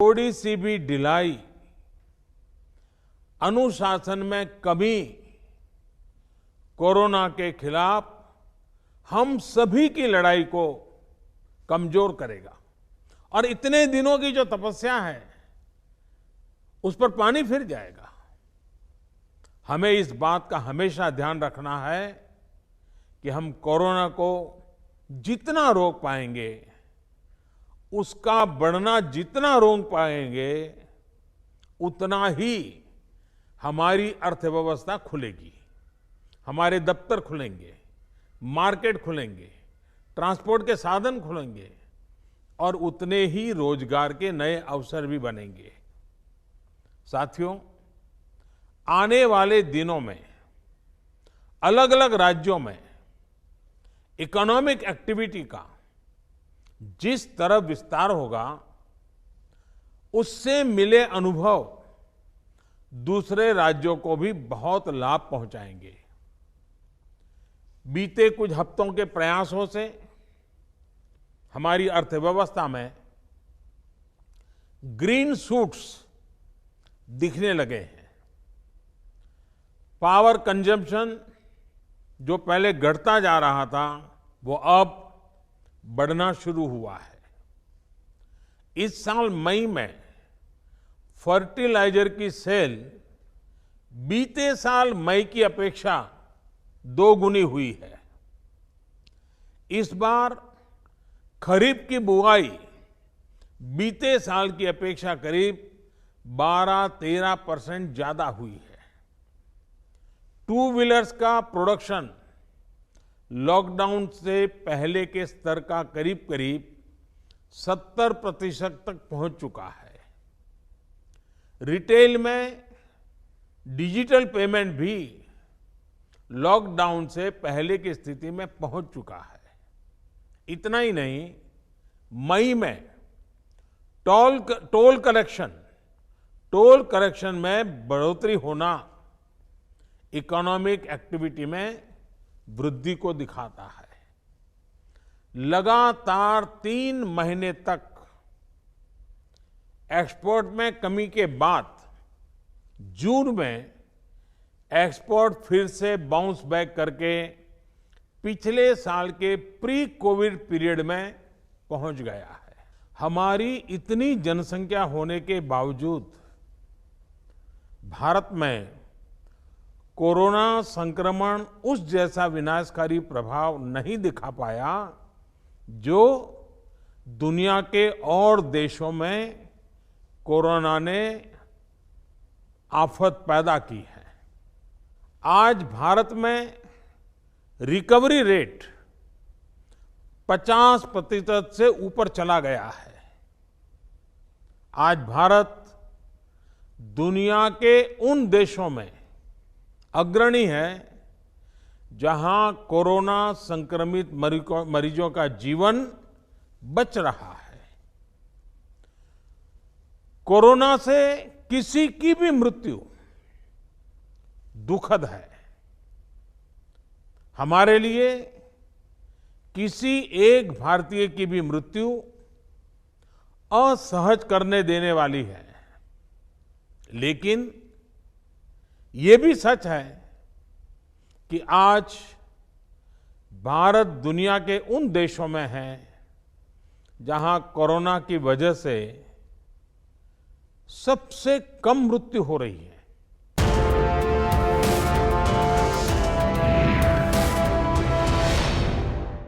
थोड़ी सी भी ढिलाई, अनुशासन में कमी कोरोना के खिलाफ हम सभी की लड़ाई को कमजोर करेगा। और इतने दिनों की जो तपस्या है उस पर पानी फिर जाएगा। हमें इस बात का हमेशा ध्यान रखना है कि हम कोरोना को जितना रोक पाएंगे, उसका बढ़ना जितना रोक पाएंगे, उतना ही हमारी अर्थव्यवस्था खुलेगी, हमारे दफ्तर खुलेंगे, मार्केट खुलेंगे, ट्रांसपोर्ट के साधन खुलेंगे और उतने ही रोजगार के नए अवसर भी बनेंगे। साथियों, आने वाले दिनों में अलग अलग राज्यों में इकोनॉमिक एक्टिविटी का जिस तरह विस्तार होगा, उससे मिले अनुभव दूसरे राज्यों को भी बहुत लाभ पहुंचाएंगे। बीते कुछ हफ्तों के प्रयासों से हमारी अर्थव्यवस्था में ग्रीन शूट्स दिखने लगे हैं। पावर कंजम्पशन जो पहले घटता जा रहा था, वो अब बढ़ना शुरू हुआ है। इस साल मई में फर्टिलाइजर की सेल बीते साल मई की अपेक्षा 2 गुनी हुई है। इस बार खरीफ की बुआई बीते साल की अपेक्षा करीब 12-13% ज्यादा हुई है। टू व्हीलर्स का प्रोडक्शन लॉकडाउन से पहले के स्तर का करीब करीब 70% तक पहुंच चुका है। रिटेल में डिजिटल पेमेंट भी लॉकडाउन से पहले की स्थिति में पहुंच चुका है। इतना ही नहीं, मई में टोल कलेक्शन में बढ़ोतरी होना इकोनॉमिक एक्टिविटी में वृद्धि को दिखाता है। लगातार 3 महीने तक एक्सपोर्ट में कमी के बाद जून में एक्सपोर्ट फिर से बाउंस बैक करके पिछले साल के प्री कोविड पीरियड में पहुंच गया है। हमारी इतनी जनसंख्या होने के बावजूद भारत में कोरोना संक्रमण उस जैसा विनाशकारी प्रभाव नहीं दिखा पाया जो दुनिया के और देशों में कोरोना ने आफत पैदा की है। आज भारत में रिकवरी रेट 50% से ऊपर चला गया है। आज भारत दुनिया के उन देशों में अग्रणी है जहां कोरोना संक्रमित मरीजों का जीवन बच रहा है। कोरोना से किसी की भी मृत्यु दुखद है। हमारे लिए किसी एक भारतीय की भी मृत्यु असहज करने देने वाली है। लेकिन ये भी सच है कि आज भारत दुनिया के उन देशों में है जहां कोरोना की वजह से सबसे कम मृत्यु हो रही है।